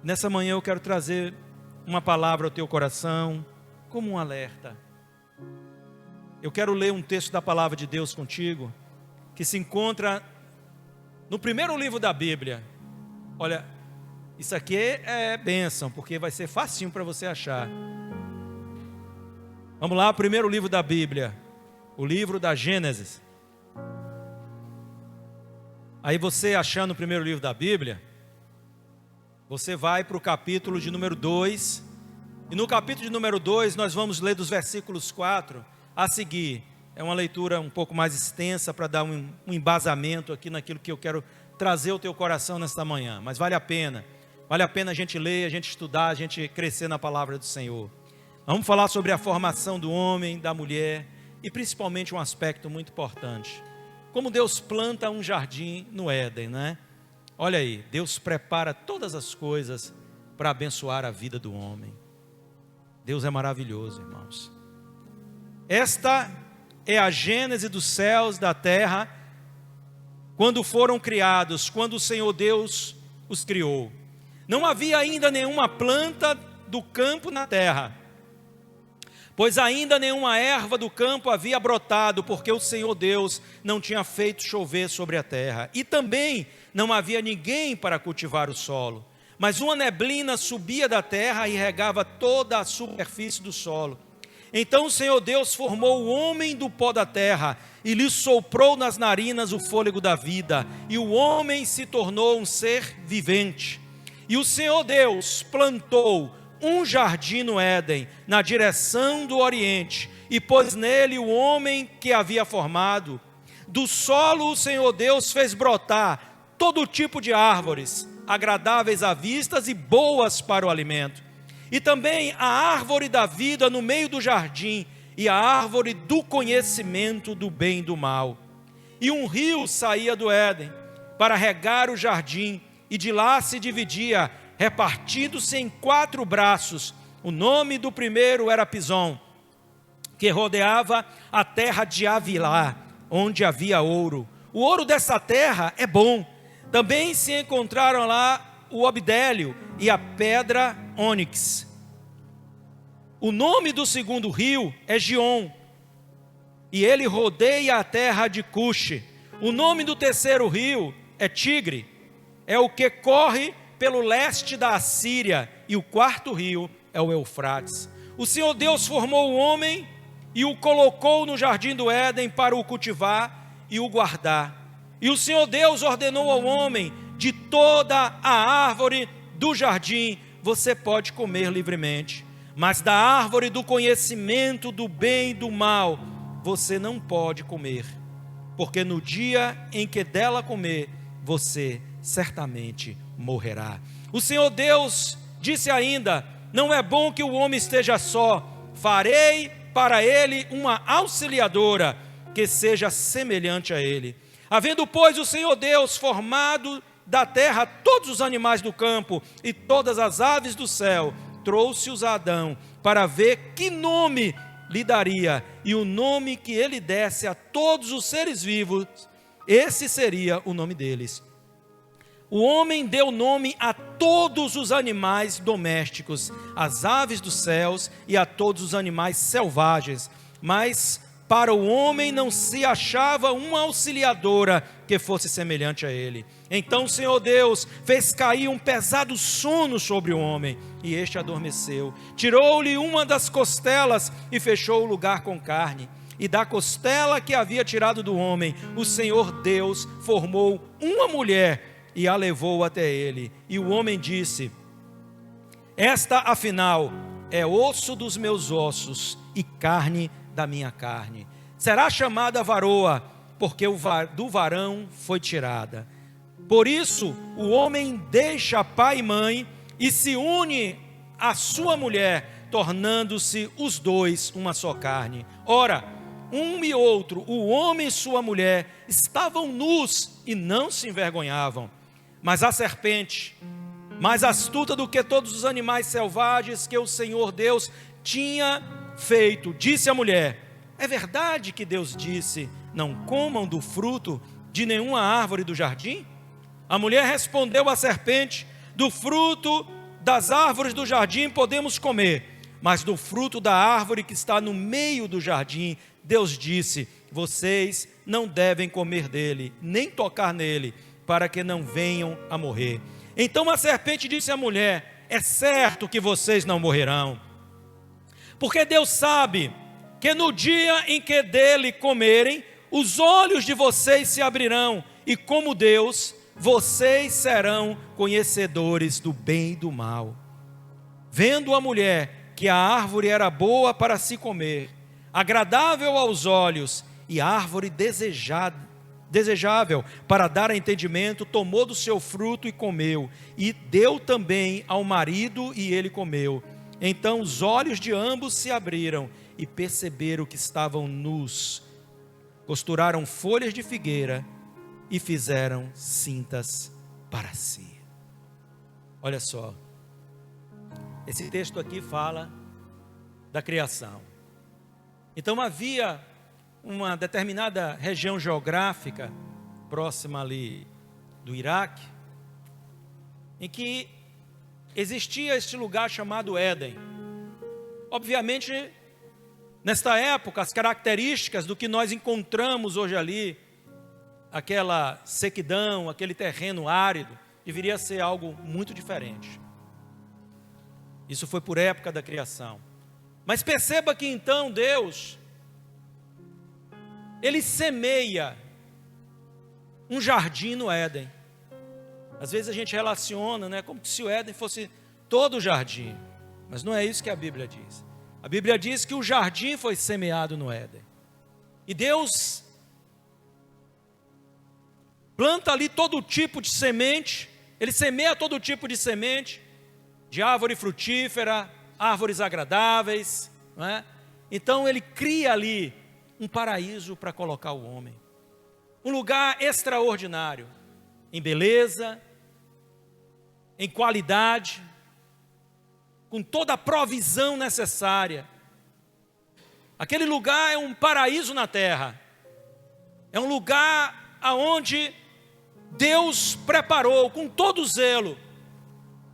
Nessa manhã eu quero trazer uma palavra ao teu coração, como um alerta. Eu quero ler um texto da palavra de Deus contigo, que se encontra no primeiro livro da Bíblia. Olha, isso aqui é bênção, porque vai ser facinho para você achar. Vamos lá, primeiro livro da Bíblia, o livro da Gênesis. Aí você achando o primeiro livro da Bíblia, você vai para o capítulo de número 2, e no capítulo de número 2 nós vamos ler dos versículos 4 a seguir. É uma leitura um pouco mais extensa para dar um embasamento aqui naquilo que eu quero trazer ao teu coração nesta manhã, mas vale a pena a gente ler, a gente estudar, a gente crescer na palavra do Senhor. Vamos falar sobre a formação do homem, da mulher, e principalmente um aspecto muito importante, como Deus planta um jardim no Éden, né? Olha aí, Deus prepara todas as coisas para abençoar a vida do homem. Deus é maravilhoso, irmãos. Esta é a gênese dos céus, da terra, quando foram criados, quando o Senhor Deus os criou. Não havia ainda nenhuma planta do campo na terra, pois ainda nenhuma erva do campo havia brotado, porque o Senhor Deus não tinha feito chover sobre a terra. E também não havia ninguém para cultivar o solo, mas uma neblina subia da terra e regava toda a superfície do solo. Então o Senhor Deus formou o homem do pó da terra e lhe soprou nas narinas o fôlego da vida, e o homem se tornou um ser vivente. E o Senhor Deus plantou um jardim no Éden, na direção do Oriente, e pôs nele o homem que havia formado. Do solo o Senhor Deus fez brotar todo tipo de árvores, agradáveis à vista e boas para o alimento. E também a árvore da vida no meio do jardim, e a árvore do conhecimento do bem e do mal. E um rio saía do Éden para regar o jardim, e de lá se dividia, repartindo-se em 4 braços. O nome do primeiro era Pison, que rodeava a terra de Avilá, onde havia ouro. O ouro dessa terra é bom. Também se encontraram lá o obdélio e a pedra ônix. O nome do segundo rio é Gion, e ele rodeia a terra de Cuxi. O nome do terceiro rio é Tigre, é o que corre pelo leste da Assíria, e o quarto rio é o Eufrates. O Senhor Deus formou o homem e o colocou no jardim do Éden para o cultivar e o guardar. E o Senhor Deus ordenou ao homem: de toda a árvore do jardim você pode comer livremente, mas da árvore do conhecimento do bem e do mal você não pode comer, porque no dia em que dela comer, você certamente morrerá. O Senhor Deus disse ainda: não é bom que o homem esteja só, farei para ele uma auxiliadora que seja semelhante a ele. Havendo, pois, o Senhor Deus formado da terra todos os animais do campo e todas as aves do céu, trouxe-os a Adão para ver que nome lhe daria, e o nome que ele desse a todos os seres vivos, esse seria o nome deles. O homem deu nome a todos os animais domésticos, às aves dos céus e a todos os animais selvagens, mas para o homem não se achava uma auxiliadora que fosse semelhante a ele. Então o Senhor Deus fez cair um pesado sono sobre o homem, e este adormeceu. Tirou-lhe uma das costelas e fechou o lugar com carne. E da costela que havia tirado do homem, o Senhor Deus formou uma mulher e a levou até ele. E o homem disse: esta afinal é osso dos meus ossos e carne da minha carne. Será chamada varoa, porque do varão foi tirada. Por isso o homem deixa pai e mãe e se une à sua mulher, tornando-se os dois uma só carne. Ora, um e outro, o homem e sua mulher, estavam nus e não se envergonhavam. Mas a serpente, mais astuta do que todos os animais selvagens que o Senhor Deus tinha feito, disse à mulher: É verdade que Deus disse: não comam do fruto de nenhuma árvore do jardim? A mulher respondeu à serpente: do fruto das árvores do jardim podemos comer, mas do fruto da árvore que está no meio do jardim, Deus disse: vocês não devem comer dele, nem tocar nele, para que não venham a morrer. Então a serpente disse à mulher: é certo que vocês não morrerão, porque Deus sabe que no dia em que dele comerem, os olhos de vocês se abrirão, e como Deus, vocês serão conhecedores do bem e do mal. Vendo a mulher que a árvore era boa para se comer, agradável aos olhos, e árvore desejável para dar entendimento, tomou do seu fruto e comeu, e deu também ao marido, e ele comeu. Então os olhos de ambos se abriram, e perceberam que estavam nus. Costuraram folhas de figueira e fizeram cintas para si. Olha só, esse texto aqui fala da criação. Então havia uma determinada região geográfica, próxima ali do Iraque, em que existia este lugar chamado Éden. Obviamente, nesta época, as características do que nós encontramos hoje ali, aquela sequidão, aquele terreno árido, deveria ser algo muito diferente. Isso foi por época da criação. Mas perceba que então Deus, Ele semeia um jardim no Éden. Às vezes a gente relaciona, né, como se o Éden fosse todo o jardim. Mas não é isso que a Bíblia diz. A Bíblia diz que o jardim foi semeado no Éden. E Deus planta ali todo tipo de semente. Ele semeia todo tipo de semente, de árvore frutífera, árvores agradáveis, não é? Então ele cria ali um paraíso para colocar o homem. Um lugar extraordinário, em beleza, em qualidade, com toda a provisão necessária. Aquele lugar é um paraíso na terra. É um lugar aonde Deus preparou com todo zelo.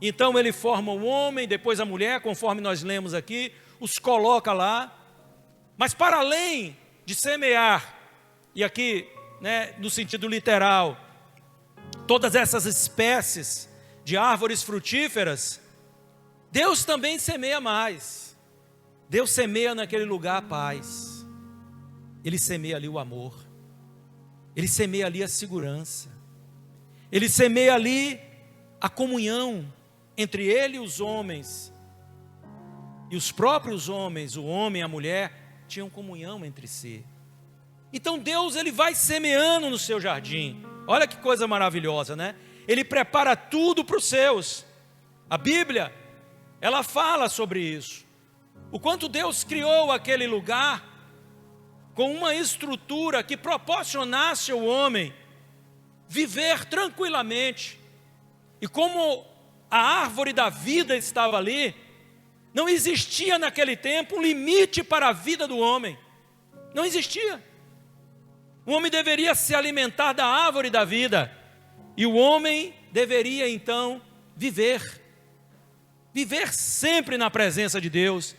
Então ele forma o homem, depois a mulher, conforme nós lemos aqui, os coloca lá. Mas para além de semear, e aqui, né, no sentido literal, todas essas espécies de árvores frutíferas, Deus também semeia mais. Deus semeia naquele lugar a paz. Ele semeia ali o amor. Ele semeia ali a segurança. Ele semeia ali a comunhão entre ele e os homens. E os próprios homens, o homem e a mulher, tinham comunhão entre si. Então Deus, ele vai semeando no seu jardim. Olha que coisa maravilhosa, né? Ele prepara tudo para os seus. A Bíblia, ela fala sobre isso. O quanto Deus criou aquele lugar com uma estrutura que proporcionasse ao homem viver tranquilamente. E como a árvore da vida estava ali, não existia naquele tempo um limite para a vida do homem. Não existia. O homem deveria se alimentar da árvore da vida. E o homem deveria então viver sempre na presença de Deus.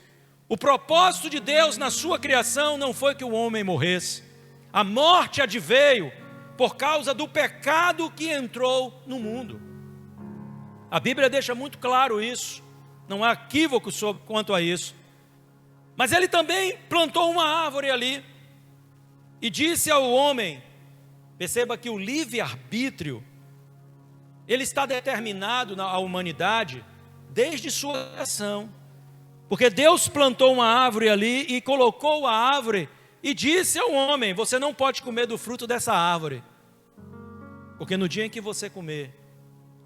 O propósito de Deus na sua criação não foi que o homem morresse. A morte adveio por causa do pecado que entrou no mundo. A Bíblia deixa muito claro isso. Não há equívoco quanto a isso. Mas ele também plantou uma árvore ali e disse ao homem, perceba que o livre-arbítrio, ele está determinado na humanidade desde sua criação. Porque Deus plantou uma árvore ali e colocou a árvore e disse ao homem: você não pode comer do fruto dessa árvore, porque no dia em que você comer,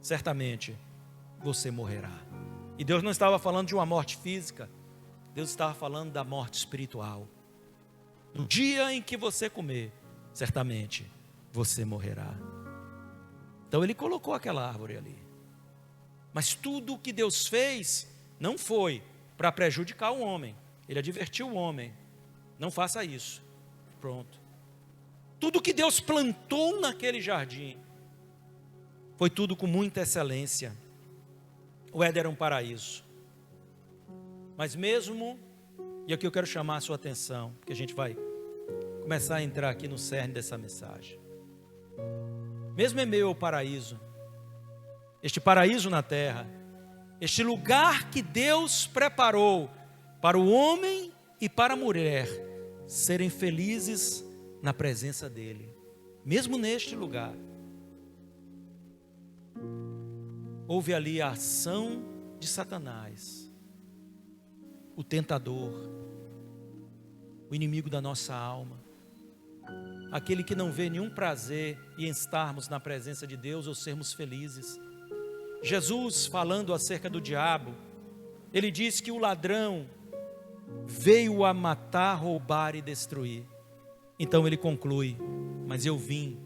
certamente você morrerá. E Deus não estava falando de uma morte física, Deus estava falando da morte espiritual. No dia em que você comer, certamente você morrerá. Então ele colocou aquela árvore ali. Mas tudo o que Deus fez não foi para prejudicar o homem. Ele advertiu o homem: Não faça isso. Pronto. Tudo que Deus plantou naquele jardim foi tudo com muita excelência. O Éden era um paraíso. Mas mesmo, e aqui eu quero chamar a sua atenção, porque a gente vai começar a entrar aqui no cerne dessa mensagem. Mesmo em meio ao paraíso, este paraíso na terra, este lugar que Deus preparou para o homem e para a mulher serem felizes na presença dele, mesmo neste lugar, houve ali a ação de Satanás, o tentador, o inimigo da nossa alma, aquele que não vê nenhum prazer em estarmos na presença de Deus ou sermos felizes. Jesus, falando acerca do diabo, ele diz que o ladrão veio a matar, roubar e destruir. Então ele conclui: mas eu vim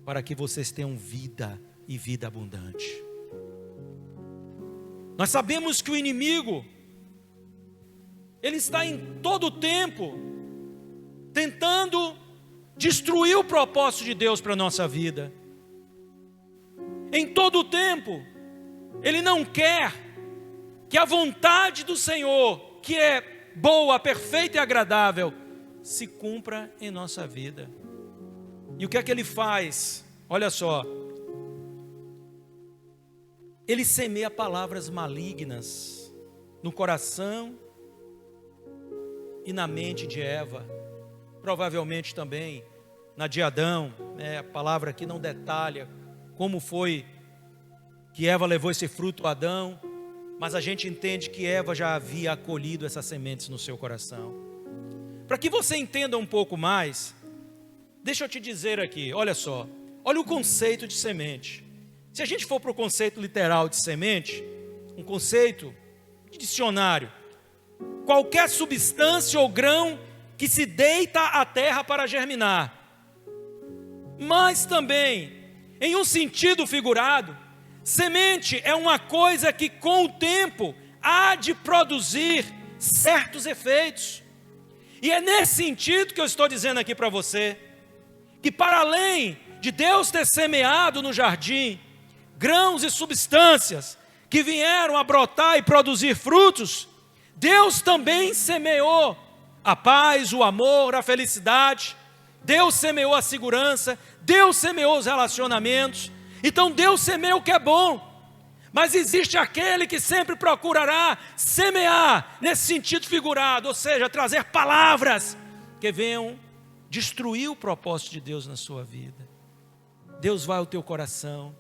para que vocês tenham vida e vida abundante. Nós sabemos que o inimigo, ele está em todo o tempo tentando destruir o propósito de Deus para a nossa vida. Em todo o tempo, ele não quer que a vontade do Senhor, que é boa, perfeita e agradável, se cumpra em nossa vida. E o que é que ele faz? Olha só. Ele semeia palavras malignas no coração e na mente de Eva, provavelmente também na de Adão, a palavra aqui não detalha como foi que Eva levou esse fruto a Adão, mas a gente entende que Eva já havia acolhido essas sementes no seu coração. Para que você entenda um pouco mais, deixa eu te dizer aqui, olha só, olha o conceito de semente. Se a gente for para o conceito literal de semente, um conceito de dicionário, qualquer substância ou grão que se deita à terra para germinar. Mas também, em um sentido figurado, semente é uma coisa que com o tempo há de produzir certos efeitos. E é nesse sentido que eu estou dizendo aqui para você, que para além de Deus ter semeado no jardim grãos e substâncias que vieram a brotar e produzir frutos, Deus também semeou a paz, o amor, a felicidade. Deus semeou a segurança, Deus semeou os relacionamentos. Então Deus semeia o que é bom, mas existe aquele que sempre procurará semear nesse sentido figurado, ou seja, trazer palavras que venham destruir o propósito de Deus na sua vida. Deus vai ao teu coração,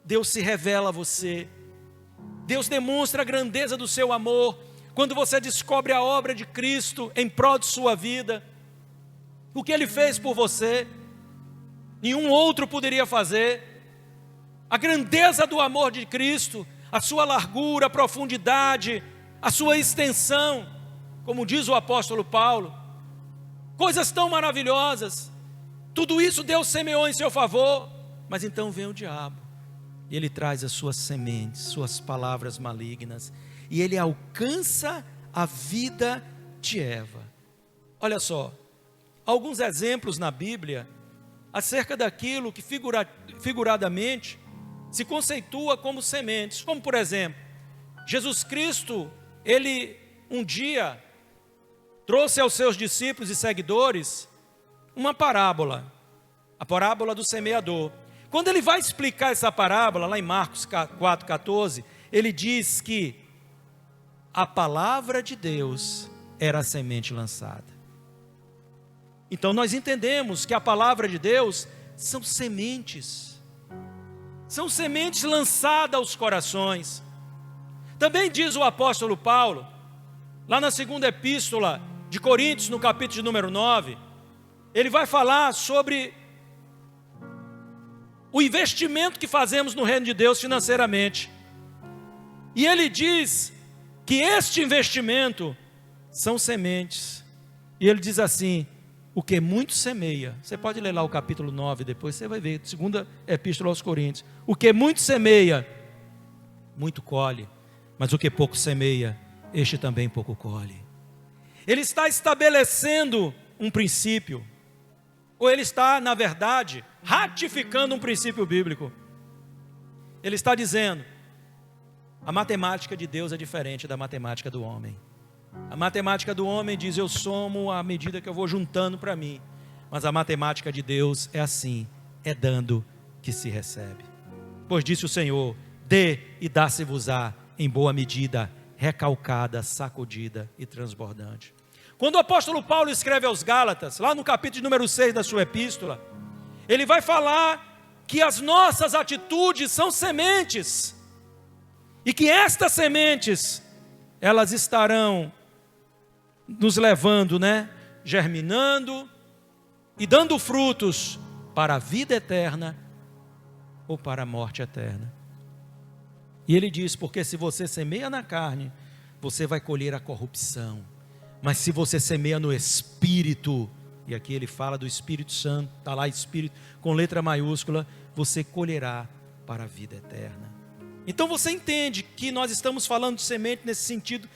Deus se revela a você, Deus demonstra a grandeza do seu amor quando você descobre a obra de Cristo em prol de sua vida, o que Ele fez por você, nenhum outro poderia fazer. A grandeza do amor de Cristo, a sua largura, a profundidade, a sua extensão, como diz o apóstolo Paulo, coisas tão maravilhosas, tudo isso Deus semeou em seu favor, mas então vem o diabo, e ele traz as suas sementes, suas palavras malignas, e ele alcança a vida de Eva. Olha só, alguns exemplos na Bíblia, acerca daquilo que figuradamente se conceitua como sementes, como por exemplo, Jesus Cristo, ele um dia trouxe aos seus discípulos e seguidores uma parábola, a parábola do semeador. Quando ele vai explicar essa parábola, lá em Marcos 4,14, ele diz que a palavra de Deus era a semente lançada. Então nós entendemos que a palavra de Deus são sementes lançadas aos corações. Também diz o apóstolo Paulo, lá na segunda epístola de Coríntios, no capítulo de número 9, ele vai falar sobre o investimento que fazemos no reino de Deus financeiramente. E ele diz que este investimento são sementes. E ele diz assim: o que muito semeia, você pode ler lá o capítulo 9 depois, você vai ver, segunda epístola aos Coríntios, o que muito semeia, muito colhe, mas o que pouco semeia, este também pouco colhe. Ele está estabelecendo um princípio, ou ele está, na verdade, ratificando um princípio bíblico. Ele está dizendo: a matemática de Deus é diferente da matemática do homem. A matemática do homem diz: eu somo à medida que eu vou juntando para mim. Mas a matemática de Deus é assim: é dando que se recebe. Pois disse o Senhor: dê e dá-se-vos-á em boa medida, recalcada, sacudida e transbordante. Quando o apóstolo Paulo escreve aos Gálatas, lá no capítulo número 6 da sua epístola, ele vai falar que as nossas atitudes são sementes, e que estas sementes, elas estarão nos levando, germinando e dando frutos para a vida eterna ou para a morte eterna. E ele diz: porque se você semeia na carne, você vai colher a corrupção. Mas se você semeia no Espírito, e aqui ele fala do Espírito Santo, está lá Espírito com letra maiúscula, você colherá para a vida eterna. Então você entende que nós estamos falando de semente nesse sentido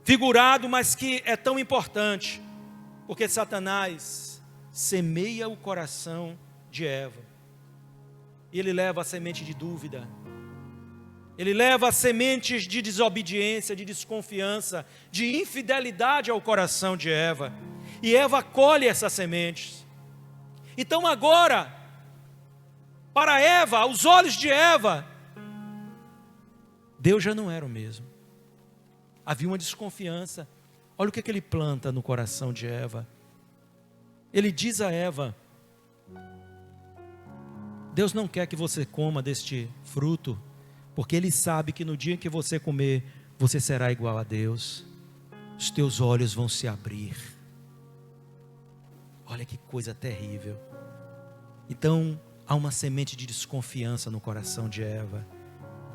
figurado, mas que é tão importante, porque Satanás semeia o coração de Eva, e ele leva a semente de dúvida, ele leva sementes de desobediência, de desconfiança, de infidelidade ao coração de Eva, e Eva colhe essas sementes. Então agora, para Eva, aos olhos de Eva, Deus já não era o mesmo. Havia uma desconfiança. Olha o que ele planta no coração de Eva. Ele diz a Eva: Deus não quer que você coma deste fruto, porque Ele sabe que no dia em que você comer, você será igual a Deus. Os teus olhos vão se abrir. Olha que coisa terrível. Então, há uma semente de desconfiança no coração de Eva.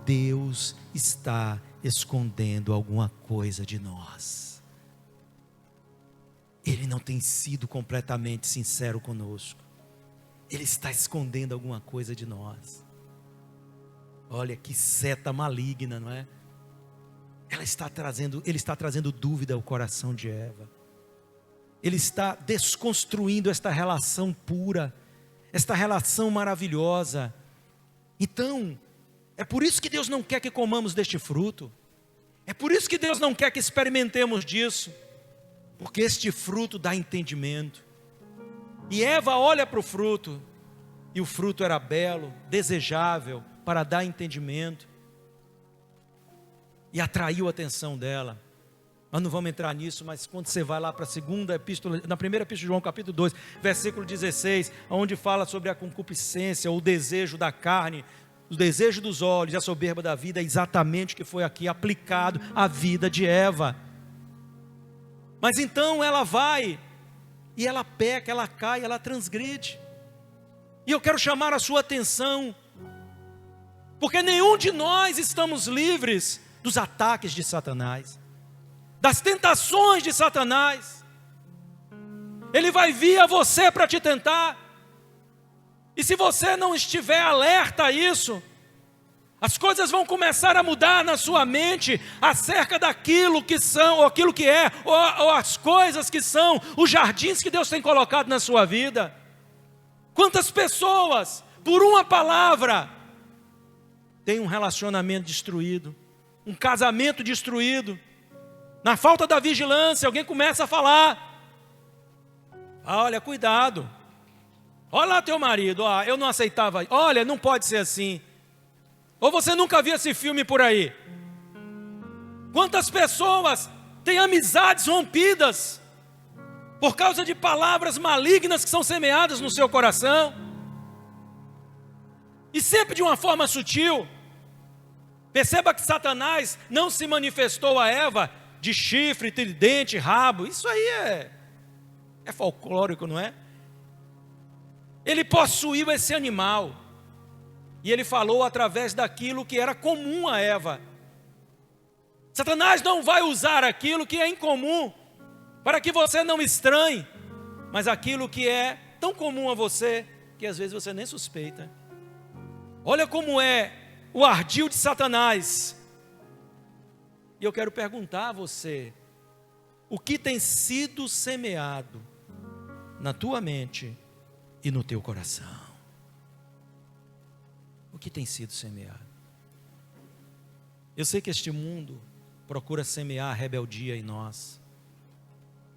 Deus está escondendo alguma coisa de nós. Ele não tem sido completamente sincero conosco. Ele está escondendo alguma coisa de nós. Olha que seta maligna, não é? Ele está trazendo dúvida ao coração de Eva. Ele está desconstruindo esta relação pura, esta relação maravilhosa. Então, é por isso que Deus não quer que comamos deste fruto. É por isso que Deus não quer que experimentemos disso. Porque este fruto dá entendimento. E Eva olha para o fruto, e o fruto era belo, desejável, para dar entendimento, e atraiu a atenção dela. Nós não vamos entrar nisso, mas quando você vai lá para a segunda epístola, na primeira epístola de João, capítulo 2, versículo 16, onde fala sobre a concupiscência, o desejo da carne, o desejo dos olhos e a soberba da vida, é exatamente o que foi aqui aplicado à vida de Eva. Mas então ela vai, e ela peca, ela cai, ela transgride. E eu quero chamar a sua atenção, porque nenhum de nós estamos livres dos ataques de Satanás, das tentações de Satanás. Ele vai vir a você para te tentar, e se você não estiver alerta a isso, as coisas vão começar a mudar na sua mente acerca daquilo que são, ou aquilo que é, ou as coisas que são, os jardins que Deus tem colocado na sua vida. Quantas pessoas, por uma palavra, têm um relacionamento destruído, um casamento destruído, na falta da vigilância, alguém começa a falar: olha, cuidado, olha lá teu marido, eu não aceitava, olha, não pode ser assim. Ou você nunca viu esse filme por aí? Quantas pessoas têm amizades rompidas por causa de palavras malignas que são semeadas no seu coração? E sempre de uma forma sutil. Perceba que Satanás não se manifestou a Eva de chifre, tridente, rabo. Isso aí é folclórico, não é? Ele possuiu esse animal, e ele falou através daquilo que era comum a Eva. Satanás não vai usar aquilo que é incomum, para que você não estranhe, mas aquilo que é tão comum a você, que às vezes você nem suspeita. Olha como é o ardil de Satanás. E eu quero perguntar a você: o que tem sido semeado na tua mente e no teu coração. O que tem sido semeado? Eu sei que este mundo procura semear a rebeldia em nós.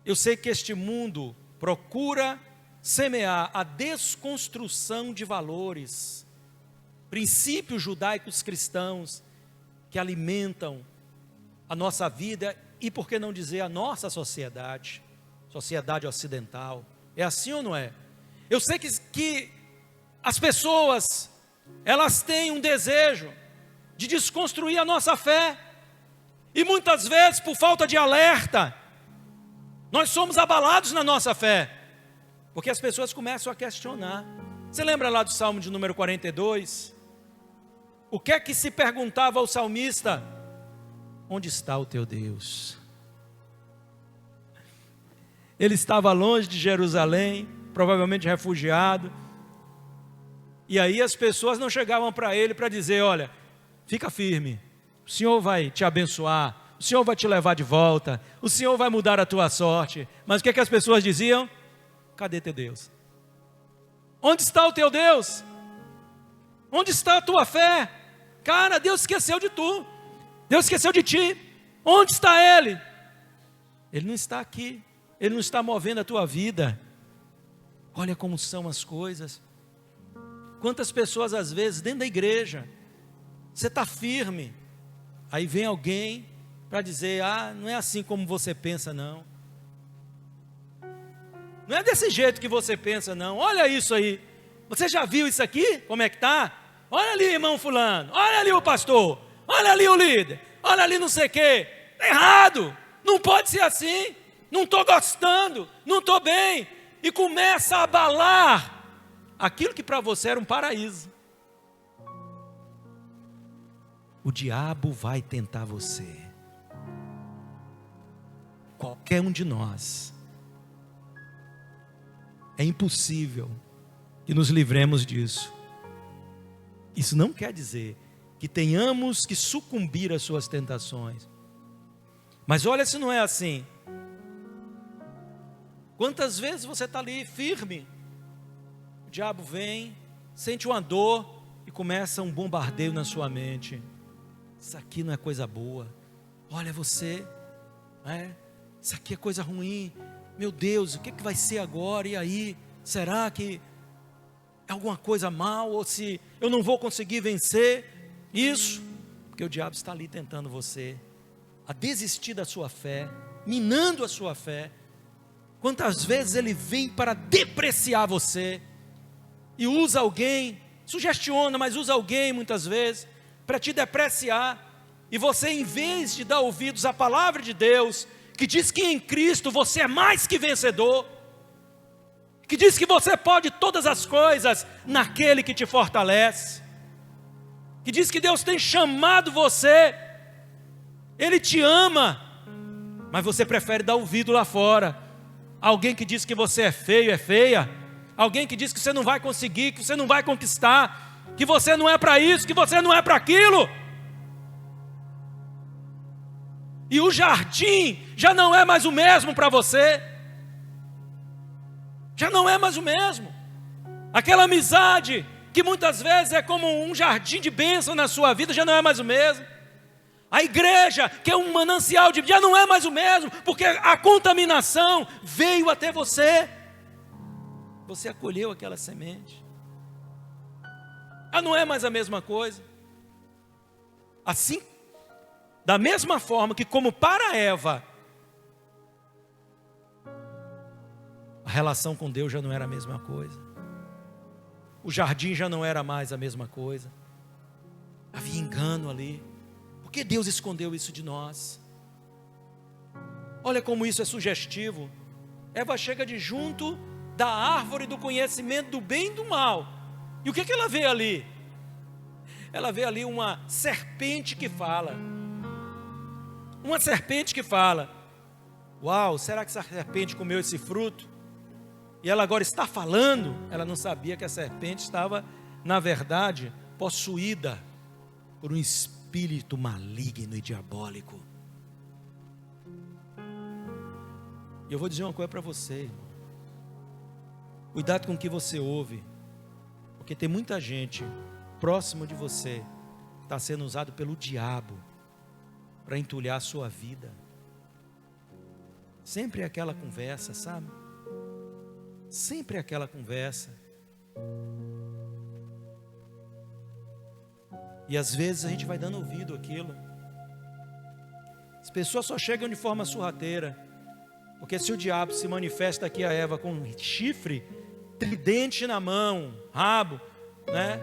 Eu sei que este mundo procura semear a desconstrução de valores, princípios judaicos cristãos que alimentam a nossa vida e, por que não dizer, a nossa sociedade ocidental. É assim ou não é? Eu sei que as pessoas, elas têm um desejo de desconstruir a nossa fé, e muitas vezes, por falta de alerta, nós somos abalados na nossa fé, porque as pessoas começam a questionar. Você lembra lá do Salmo de número 42? O que é que se perguntava ao salmista? Onde está o teu Deus? Ele estava longe de Jerusalém, provavelmente refugiado, e aí as pessoas não chegavam para ele para dizer: olha, fica firme, o Senhor vai te abençoar, o Senhor vai te levar de volta, o Senhor vai mudar a tua sorte. Mas o que é que as pessoas diziam? Cadê teu Deus? Onde está o teu Deus? Onde está a tua fé? Cara, Deus esqueceu de tu, Deus esqueceu de ti. Onde está Ele? Ele não está aqui, Ele não está movendo a tua vida. Olha como são as coisas. Quantas pessoas às vezes dentro da igreja, você está firme, aí vem alguém para dizer: não é assim como você pensa não, não é desse jeito que você pensa não, olha isso aí, você já viu isso aqui, como é que está? Olha ali irmão fulano, olha ali o pastor, olha ali o líder, olha ali não sei o que, está errado, não pode ser assim, não estou gostando, não estou bem, e começa a abalar aquilo que para você era um paraíso. O diabo vai tentar você, qualquer um de nós. É impossível que nos livremos disso. Isso não quer dizer que tenhamos que sucumbir às suas tentações, mas olha se não é assim. Quantas vezes você está ali firme, o diabo vem, sente uma dor e começa um bombardeio na sua mente. Isso aqui não é coisa boa, olha você, isso aqui é coisa ruim, meu Deus, o que vai ser agora, e aí, será que é alguma coisa mal, ou se eu não vou conseguir vencer isso? Porque o diabo está ali tentando você a desistir da sua fé, minando a sua fé. Quantas vezes ele vem para depreciar você, e usa alguém, sugestiona, mas usa alguém muitas vezes, para te depreciar, e você, em vez de dar ouvidos à palavra de Deus, que diz que em Cristo você é mais que vencedor, que diz que você pode todas as coisas naquele que te fortalece, que diz que Deus tem chamado você, Ele te ama, mas você prefere dar ouvido lá fora. Alguém que diz que você é feio, é feia, alguém que diz que você não vai conseguir, que você não vai conquistar, que você não é para isso, que você não é para aquilo. E o jardim já não é mais o mesmo para você, já não é mais o mesmo. Aquela amizade que muitas vezes é como um jardim de bênção na sua vida, já não é mais o mesmo. A igreja, que é um manancial de vida, já não é mais o mesmo, porque a contaminação veio até você. Você acolheu aquela semente, já não é mais a mesma coisa. Assim, da mesma forma que como para Eva, a relação com Deus já não era a mesma coisa, o jardim já não era mais a mesma coisa, havia engano ali. Por que Deus escondeu isso de nós? Olha como isso é sugestivo. Eva chega de junto da árvore do conhecimento do bem e do mal, e o que ela vê ali? Ela vê ali uma serpente que fala. Uma serpente que fala: uau, será que essa serpente comeu esse fruto? E ela agora está falando. Ela não sabia que a serpente estava, na verdade, possuída por um espírito maligno e diabólico. Eu vou dizer uma coisa para você, irmão. Cuidado com o que você ouve, porque tem muita gente próximo de você que está sendo usado pelo diabo para entulhar a sua vida. Sempre é aquela conversa, sabe? Sempre é aquela conversa. E às vezes a gente vai dando ouvido àquilo. As pessoas só chegam de forma sorrateira, porque se o diabo se manifesta aqui a Eva com um chifre, tridente na mão, rabo, né?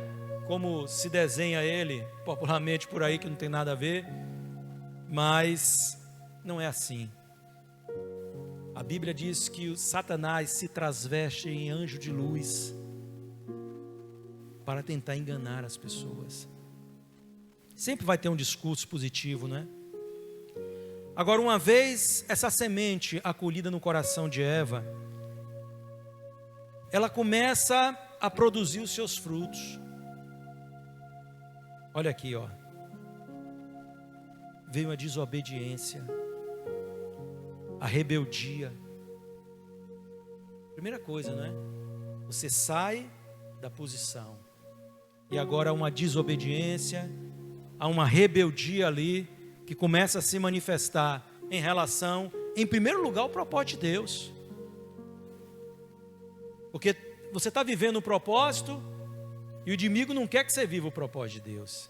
Como se desenha ele popularmente por aí, que não tem nada a ver, mas não é assim. A Bíblia diz que o Satanás se transveste em anjo de luz para tentar enganar as pessoas. Sempre vai ter um discurso positivo, né? Agora, uma vez essa semente acolhida no coração de Eva, ela começa a produzir os seus frutos. Olha aqui, ó. Veio a desobediência, a rebeldia. Primeira coisa, né? Você sai da posição. E agora há uma desobediência, há uma rebeldia ali, que começa a se manifestar em relação, em primeiro lugar, ao propósito de Deus. Porque você está vivendo o propósito, e o inimigo não quer que você viva o propósito de Deus.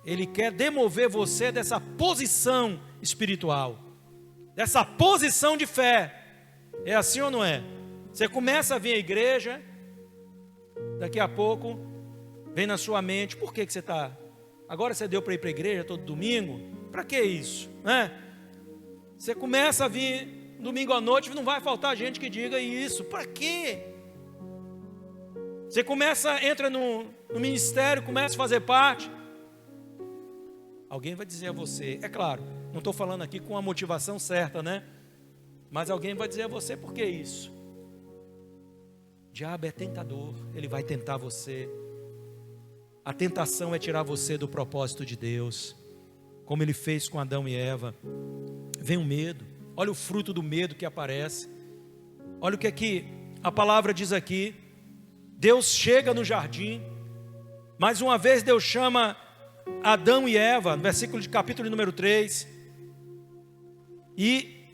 Ele quer demover você dessa posição espiritual, dessa posição de fé. É assim ou não é? Você começa a vir à igreja, daqui a pouco vem na sua mente: por que você está? Agora você deu para ir para a igreja todo domingo? Para que isso? Né? Você começa a vir domingo à noite, não vai faltar gente que diga isso. Para quê? Você entra no ministério, começa a fazer parte. Alguém vai dizer a você, é claro, não estou falando aqui com a motivação certa, né? Mas alguém vai dizer a você: por que isso? O diabo é tentador, ele vai tentar você. A tentação é tirar você do propósito de Deus, como ele fez com Adão e Eva. Vem o medo, olha o fruto do medo que aparece. Olha o que é que a palavra diz aqui. Deus chega no jardim, mais uma vez Deus chama Adão e Eva, no versículo de capítulo número 3, e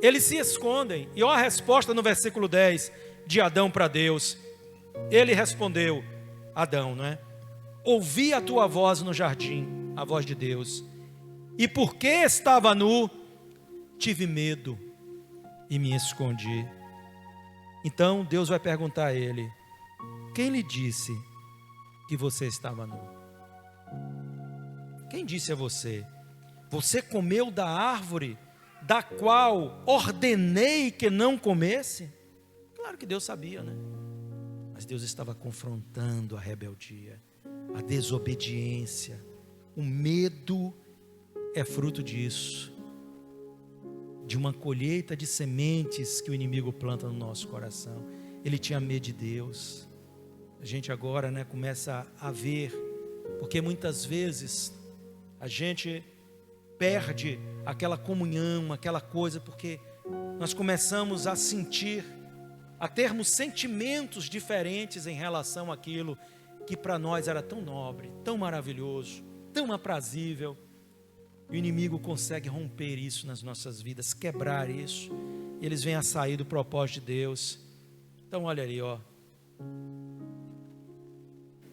eles se escondem. E olha a resposta no versículo 10 de Adão para Deus. Ele respondeu, Adão, não é? Ouvi a tua voz no jardim, a voz de Deus, e porque estava nu, tive medo e me escondi. Então Deus vai perguntar a ele: quem lhe disse que você estava nu? Quem disse a você? Você comeu da árvore da qual ordenei que não comesse? Claro que Deus sabia, né? Mas Deus estava confrontando a rebeldia, a desobediência. O medo é fruto disso, de uma colheita de sementes que o inimigo planta no nosso coração. Ele tinha medo de Deus. A gente agora, né, começa a ver, porque muitas vezes a gente perde aquela comunhão, aquela coisa, porque nós começamos a sentir, a termos sentimentos diferentes em relação àquilo que para nós era tão nobre, tão maravilhoso, tão aprazível. O inimigo consegue romper isso nas nossas vidas, quebrar isso, e eles vêm a sair do propósito de Deus. Então olha aí, ó.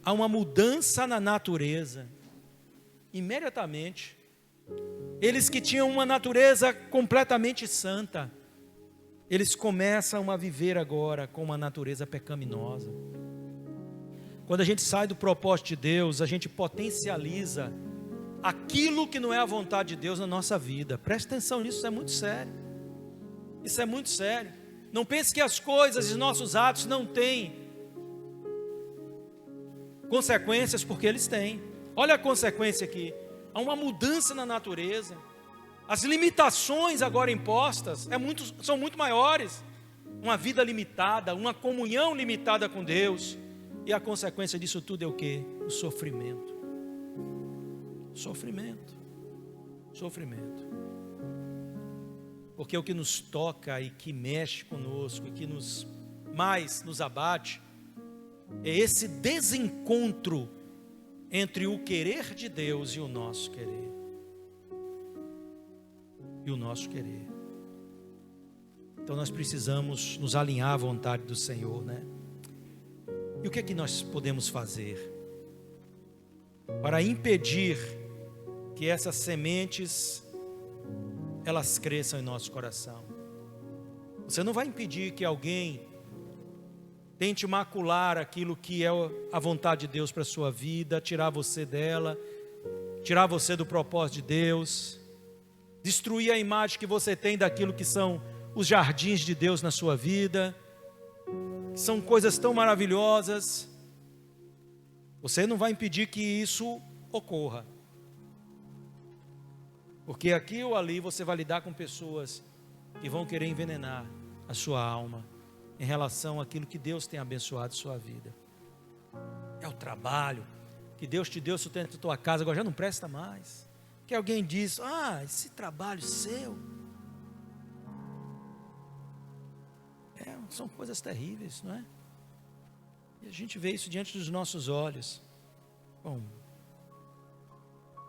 Há uma mudança na natureza, imediatamente. Eles que tinham uma natureza completamente santa, eles começam a viver agora com uma natureza pecaminosa. Quando a gente sai do propósito de Deus, a gente potencializa aquilo que não é a vontade de Deus na nossa vida. Preste atenção nisso, isso é muito sério. Isso é muito sério. Não pense que as coisas e nossos atos não têm consequências, porque eles têm. Olha a consequência aqui. Há uma mudança na natureza. As limitações agora impostas são muito maiores. Uma vida limitada, uma comunhão limitada com Deus. E a consequência disso tudo é o quê? O sofrimento. Sofrimento. Sofrimento. Porque o que nos toca e que mexe conosco e que mais nos abate é esse desencontro entre o querer de Deus e o nosso querer. E o nosso querer. Então nós precisamos nos alinhar à vontade do Senhor, né? E o que é que nós podemos fazer para impedir que essas sementes elas cresçam em nosso coração? Você não vai impedir que alguém tente macular aquilo que é a vontade de Deus para a sua vida, tirar você dela, tirar você do propósito de Deus, destruir a imagem que você tem daquilo que são os jardins de Deus na sua vida, que são coisas tão maravilhosas. Você não vai impedir que isso ocorra, porque aqui ou ali você vai lidar com pessoas que vão querer envenenar a sua alma em relação àquilo que Deus tem abençoado a sua vida. É o trabalho que Deus te deu, sustento da tua casa, agora já não presta mais. Que alguém diz, esse trabalho seu, são coisas terríveis, não é? E a gente vê isso diante dos nossos olhos. Bom,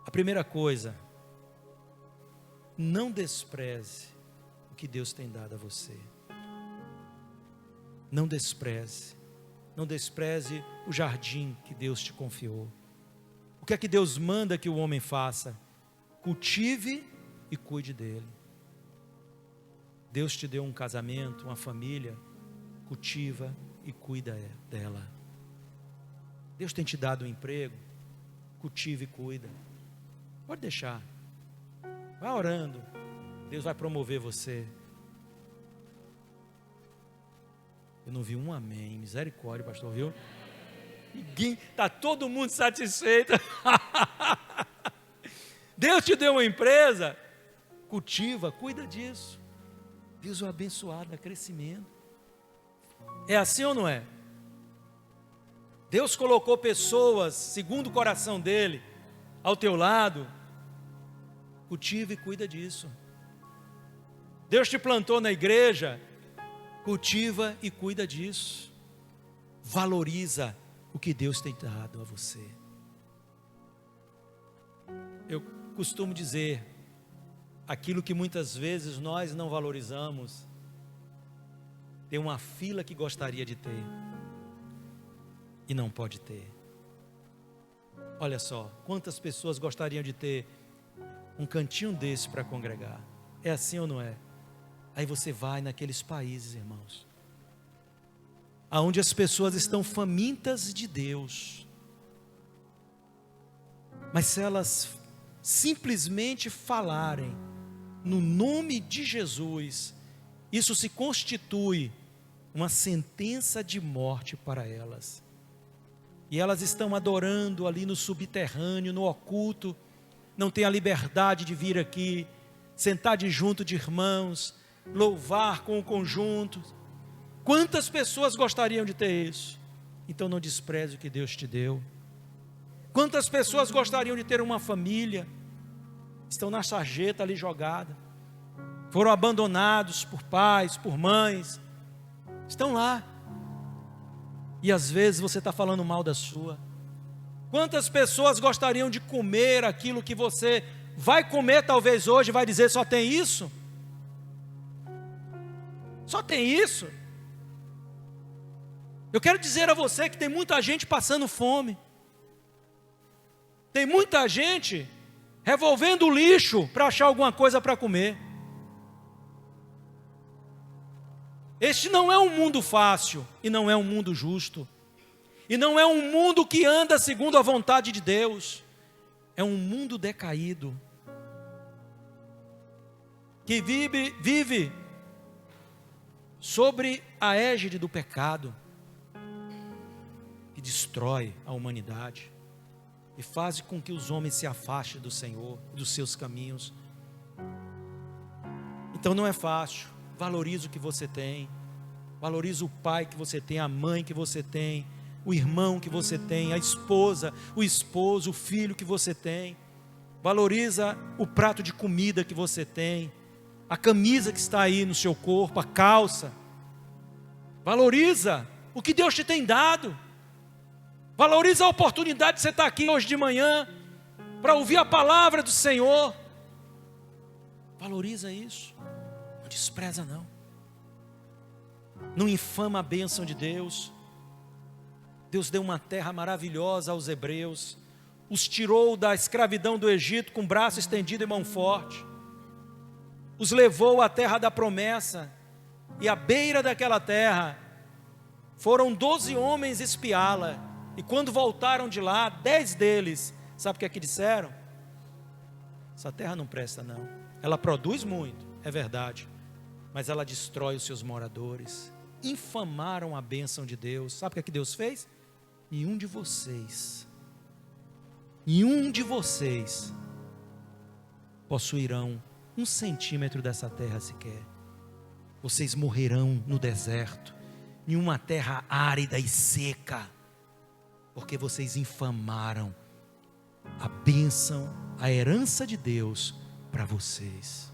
a primeira coisa, não despreze o que Deus tem dado a você. Não despreze o jardim que Deus te confiou. O que é que Deus manda que o homem faça? Cultive e cuide dele. Deus te deu um casamento, uma família, cultiva e cuida dela. Deus tem te dado um emprego, cultiva e cuida. Pode deixar, vai orando, Deus vai promover você. Eu não vi um amém, misericórdia, pastor, viu? Ninguém, está todo mundo satisfeito. Deus te deu uma empresa, cultiva, cuida disso. Deus o abençoado, dá crescimento. É assim ou não é? Deus colocou pessoas, segundo o coração dele, ao teu lado. Cultiva e cuida disso. Deus te plantou na igreja, cultiva e cuida disso. Valoriza o que Deus tem dado a você. Eu costumo dizer, aquilo que muitas vezes nós não valorizamos, tem uma fila que gostaria de ter e não pode ter. Olha só, quantas pessoas gostariam de ter um cantinho desse para congregar? É assim ou não é? Aí você vai naqueles países, irmãos, aonde as pessoas estão famintas de Deus, mas se elas simplesmente falarem no nome de Jesus, isso se constitui uma sentença de morte para elas. E elas estão adorando ali no subterrâneo, no oculto, não têm a liberdade de vir aqui, sentar de junto de irmãos, louvar com o conjunto. Quantas pessoas gostariam de ter isso? Então não despreze o que Deus te deu. Quantas pessoas gostariam de ter uma família? Estão na sarjeta ali jogada, foram abandonados por pais, por mães, estão lá, e às vezes você está falando mal da sua. Quantas pessoas gostariam de comer aquilo que você vai comer talvez hoje, vai dizer, só tem isso? Só tem isso? Eu quero dizer a você que tem muita gente passando fome, tem muita gente revolvendo o lixo para achar alguma coisa para comer. Este não é um mundo fácil, e não é um mundo justo, e não é um mundo que anda segundo a vontade de Deus. É um mundo decaído, que vive sobre a égide do pecado, que destrói a humanidade e faz com que os homens se afastem do Senhor, dos seus caminhos. Então não é fácil. Valorize o que você tem, valorize o pai que você tem, a mãe que você tem, o irmão que você tem, a esposa, o esposo, o filho que você tem. Valoriza o prato de comida que você tem, a camisa que está aí no seu corpo, a calça. Valoriza o que Deus te tem dado. Valoriza a oportunidade de você estar aqui hoje de manhã para ouvir a palavra do Senhor. Valoriza isso. Não despreza não. Não infama a bênção de Deus. Deus deu uma terra maravilhosa aos hebreus. Os tirou da escravidão do Egito com braço estendido e mão forte. Os levou à terra da promessa. E à beira daquela terra foram 12 homens espiá-la. E quando voltaram de lá, 10 deles, sabe o que é que disseram? Essa terra não presta não. Ela produz muito, é verdade, mas ela destrói os seus moradores. Infamaram a bênção de Deus. Sabe o que é que Deus fez? Nenhum de vocês possuirão 1 centímetro dessa terra sequer. Vocês morrerão no deserto, em uma terra árida e seca, porque vocês infamaram a bênção, a herança de Deus para vocês.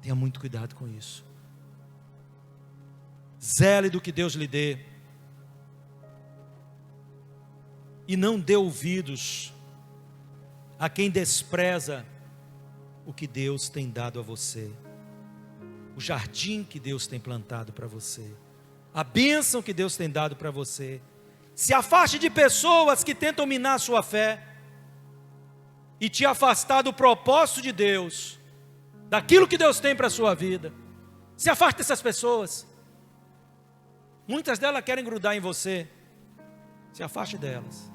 Tenha muito cuidado com isso. Zele do que Deus lhe dê. E não dê ouvidos a quem despreza o que Deus tem dado a você. O jardim que Deus tem plantado para você. A bênção que Deus tem dado para você. Se afaste de pessoas que tentam minar a sua fé e te afastar do propósito de Deus, daquilo que Deus tem para a sua vida. Se afaste dessas pessoas. Muitas delas querem grudar em você. Se afaste delas.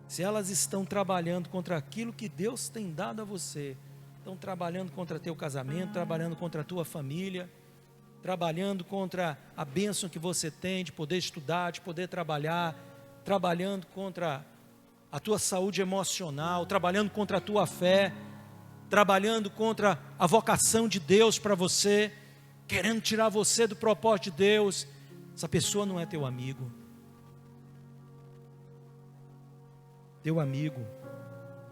Se elas estão trabalhando contra aquilo que Deus tem dado a você, estão trabalhando contra teu casamento, trabalhando contra a tua família, trabalhando contra a bênção que você tem de poder estudar, de poder trabalhar, trabalhando contra a tua saúde emocional, trabalhando contra a tua fé, trabalhando contra a vocação de Deus para você, querendo tirar você do propósito de Deus. Essa pessoa não é teu amigo. Teu amigo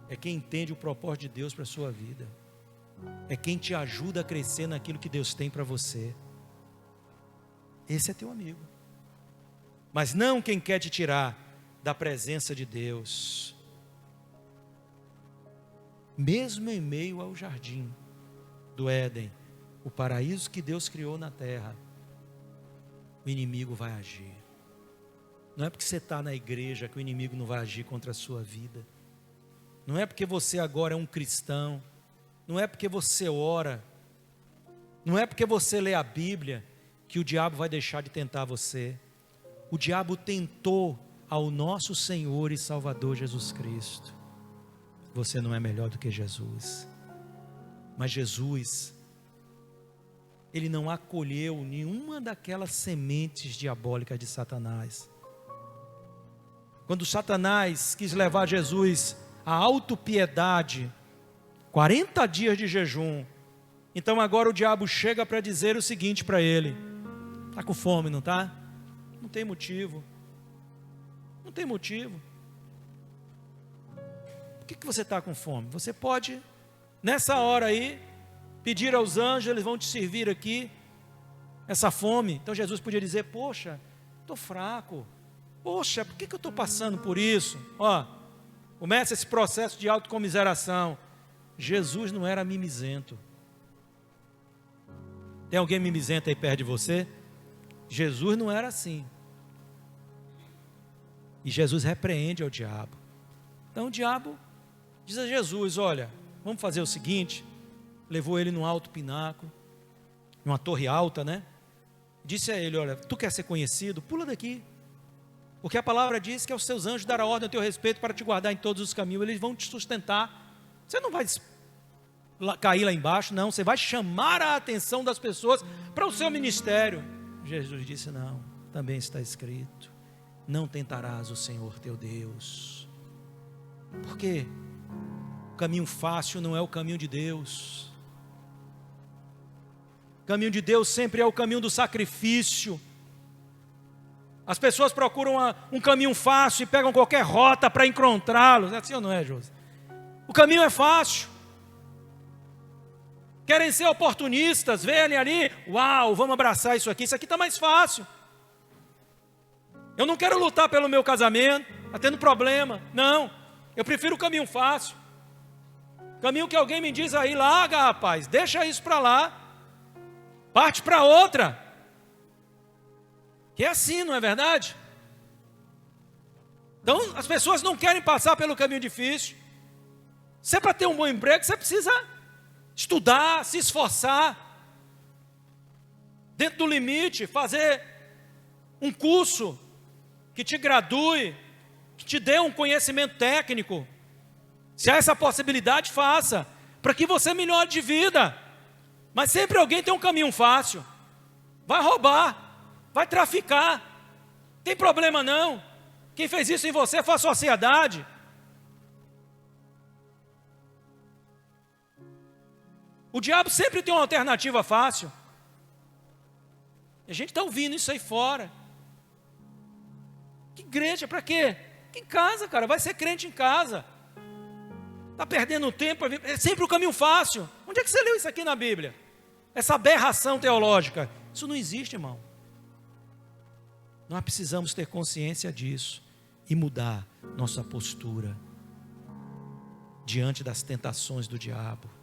é quem entende o propósito de Deus para a sua vida. É quem te ajuda a crescer naquilo que Deus tem para você. Esse é teu amigo. Mas não quem quer te tirar da presença de Deus. Mesmo em meio ao jardim do Éden, o paraíso que Deus criou na terra, o inimigo vai agir. Não é porque você está na igreja que o inimigo não vai agir contra a sua vida. Não é porque você agora é um cristão. Não é porque você ora. Não é porque você lê a Bíblia que o diabo vai deixar de tentar você. O diabo tentou ao nosso Senhor e Salvador Jesus Cristo. Você não é melhor do que Jesus. Mas Jesus, Ele não acolheu nenhuma daquelas sementes diabólicas de Satanás. Quando Satanás quis levar Jesus à autopiedade, 40 dias de jejum, então agora o diabo chega para dizer o seguinte para ele: está com fome, não está? Não tem motivo. Não tem motivo. Por que você está com fome? Você pode, nessa hora aí, pedir aos anjos, eles vão te servir aqui essa fome. Então Jesus podia dizer: poxa, estou fraco. Poxa, por que eu estou passando por isso? Ó, começa esse processo de autocomiseração. Jesus não era mimizento. Tem alguém mimizento aí perto de você? Jesus não era assim. E Jesus repreende ao diabo. Então o diabo diz a Jesus: olha, vamos fazer o seguinte. Levou ele num alto pináculo, numa torre alta, né? Disse a ele: olha, tu quer ser conhecido? Pula daqui. Porque a palavra diz que aos seus anjos dará ordem a teu respeito para te guardar em todos os caminhos. Eles vão te sustentar. Você não vai cair lá embaixo, não. Você vai chamar a atenção das pessoas para o seu ministério. Jesus disse: não, também está escrito: não tentarás o Senhor teu Deus. Por quê? O caminho fácil não é o caminho de Deus. O caminho de Deus sempre é o caminho do sacrifício. As pessoas procuram um caminho fácil e pegam qualquer rota para encontrá-los. É assim ou não é, José? O caminho é fácil. querem ser oportunistas, verem ali, uau, vamos abraçar isso aqui está mais fácil. Eu não quero lutar pelo meu casamento, está tendo problema, não, eu prefiro o caminho fácil. Caminho que alguém me diz aí, larga rapaz, deixa isso para lá, parte para outra. Que é assim, não é verdade? Então as pessoas não querem passar pelo caminho difícil. Se é para ter um bom emprego, você precisa estudar, se esforçar, dentro do limite, fazer um curso que te gradue, que te dê um conhecimento técnico. Se há essa possibilidade, faça, para que você melhore de vida. Mas sempre alguém tem um caminho fácil, vai roubar, vai traficar, tem problema não. Quem fez isso em você foi a sociedade. O diabo sempre tem uma alternativa fácil. E a gente está ouvindo isso aí fora. Que igreja, para quê? Em casa, cara, vai ser crente em casa. Está perdendo tempo, é sempre o caminho fácil. Onde é que você leu isso aqui na Bíblia? Essa aberração teológica. Isso não existe, irmão. Nós precisamos ter consciência disso e mudar nossa postura diante das tentações do diabo.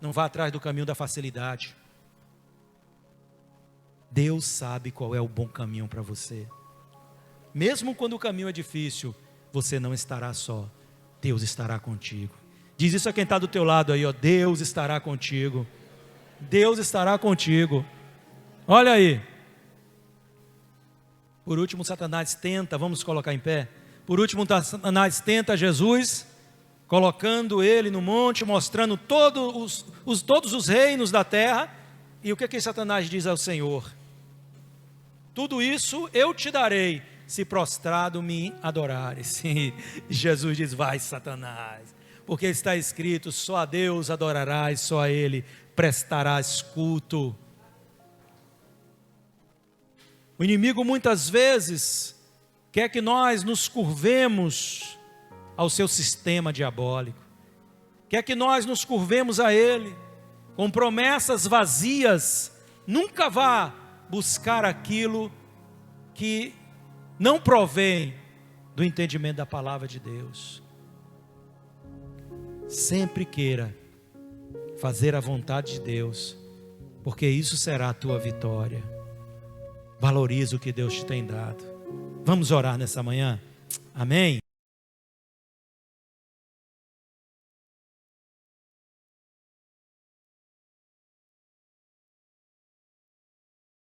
Não vá atrás do caminho da facilidade. Deus sabe qual é o bom caminho para você. Mesmo quando o caminho é difícil, você não estará só. Deus estará contigo. Diz isso a quem está do teu lado aí, ó. Deus estará contigo. Deus estará contigo. Olha aí. Por último, Satanás tenta, vamos colocar em pé. Por último, Satanás tenta Jesus, colocando ele no monte, mostrando todos os reinos da terra. E o que Satanás diz ao Senhor? Tudo isso eu te darei, se prostrado me adorares. E Jesus diz, vai Satanás, porque está escrito, só a Deus adorarás, só a Ele prestarás culto. O inimigo muitas vezes quer que nós nos curvemos ao seu sistema diabólico, quer que nós nos curvemos a ele, com promessas vazias. Nunca vá buscar aquilo que não provém do entendimento da palavra de Deus. Sempre queira fazer a vontade de Deus, porque isso será a tua vitória. Valorize o que Deus te tem dado. Vamos orar nessa manhã? Amém?